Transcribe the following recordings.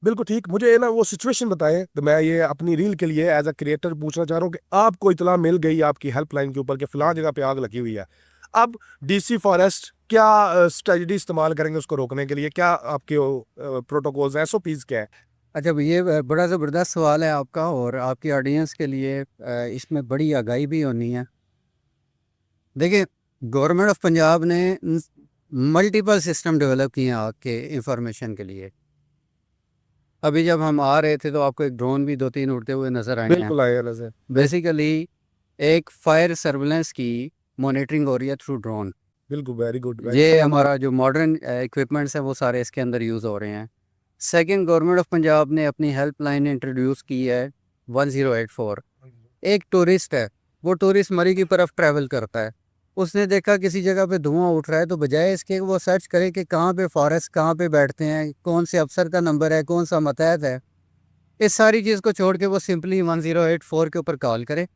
बिल्कुल ठीक। मुझे ना वो सिचुएशन बताएं, तो मैं ये अपनी रील के लिए एज अ क्रिएटर पूछना चाह रहा हूँ कि आपको इतला मिल गई आपकी हेल्पलाइन के ऊपर कि फलां जगह पे आग लगी हुई है। अब डीसी फॉरेस्ट क्या स्ट्रेटजी इस्तेमाल करेंगे उसको रोकने के लिए? क्या आपके प्रोटोकॉल्स, एसओपीज क्या है? अच्छा, ये बड़ा ज़बरदस्त सवाल है आपका, और आपकी ऑडियंस के लिए इसमें बड़ी आगाही भी होनी है। देखिए, गवर्नमेंट ऑफ पंजाब ने मल्टीपल सिस्टम डेवलप किए हैं आग के इंफॉर्मेशन के लिए। अभी जब हम आ रहे थे तो आपको एक ड्रोन भी दो तीन उड़ते हुए नज़र आए हैं। बिल्कुल आया नजर। बेसिकली एक फायर सर्विलेंस की मॉनिटरिंग हो रही है थ्रू ड्रोन। बिल्कुल, वेरी गुड, वेरी। ये हमारा जो मॉडर्न इक्विपमेंट्स हैं वो सारे इसके अंदर यूज़ हो रहे हैं। सेकंड, गवर्नमेंट ऑफ पंजाब ने अपनी हेल्पलाइन इंट्रोड्यूस की है 1084। एक टूरिस्ट है, वो टूरिस्ट मरी की तरफ ट्रैवल करता है। उसने देखा किसी जगह पे धुआं उठ रहा है, तो बजाय इसके कि वो सर्च करे कि कहाँ पे फॉरेस्ट, कहाँ पे बैठते हैं, कौन से अफसर का नंबर है, कौन सा मतहत है, इस सारी चीज़ को छोड़ के वो सिंपली 1084 के ऊपर कॉल करे।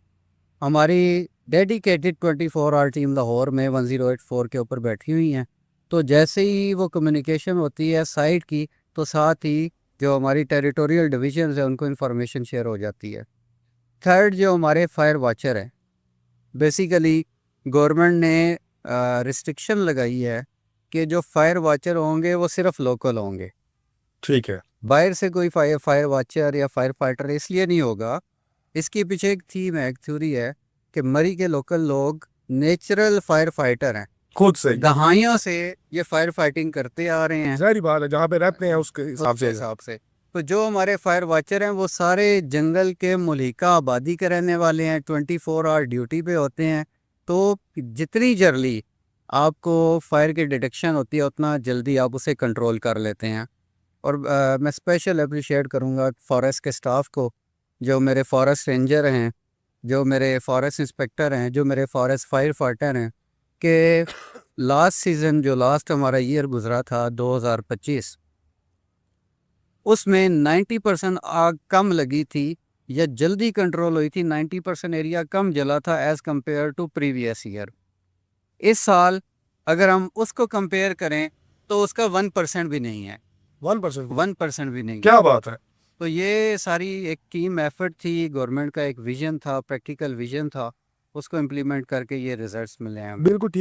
हमारी डेडिकेटेड 24 आवर टीम लाहौर में 1084 के ऊपर बैठी हुई हैं। तो जैसे ही वो कम्युनिकेशन होती है साइट की, तो साथ ही जो हमारी टेरिटोरियल डिविजन्स है उनको इन्फॉर्मेशन शेयर हो जाती है। थर्ड, जो हमारे फायर वॉचर हैं, बेसिकली गवर्नमेंट ने रिस्ट्रिक्शन लगाई है कि जो फायर वॉचर होंगे वो सिर्फ लोकल होंगे। ठीक है। बाहर से कोई फायर फायर वॉचर या फायर फाइटर इसलिए नहीं होगा। इसके पीछे एक थीम है, एक थ्योरी है कि मरी के लोकल लोग नेचुरल फायर फाइटर हैं। खुद से दहाइयों से ये फायर फाइटिंग करते आ रहे हैं। जाहिर बात है, जहाँ पे रहते हैं उसके हिसाब उसके से होगा। हिसाब से तो जो हमारे फायर वॉचर हैं वो सारे जंगल के मुल्हिका आबादी के रहने वाले हैं, 24 आवर ड्यूटी पे होते हैं। तो जितनी जल्दी आपको फायर की डिटेक्शन होती है उतना जल्दी आप उसे कंट्रोल कर लेते हैं। और मैं स्पेशल अप्रिशिएट करूँगा फॉरेस्ट के स्टाफ को, जो मेरे फॉरेस्ट रेंजर हैं, जो मेरे फॉरेस्ट इंस्पेक्टर हैं, जो मेरे फॉरेस्ट फायर फाइटर हैं, कि लास्ट सीज़न जो लास्ट हमारा ईयर गुजरा था 2025, उसमें 90% आग कम लगी थी या जल्दी कंट्रोल हुई थी। 90% एरिया कम जला था as compared to previous year. इस साल अगर हम उसको कंपेयर करें तो उसका 1% भी नहीं है। 1%? 1% भी नहीं है। क्या बात है। तो ये सारी एक टीम एफर्ट थी, गवर्नमेंट का एक विजन था, प्रैक्टिकल विजन था, उसको इम्प्लीमेंट करके ये रिजल्ट्स मिले हैं हमें। बिल्कुल ठीक।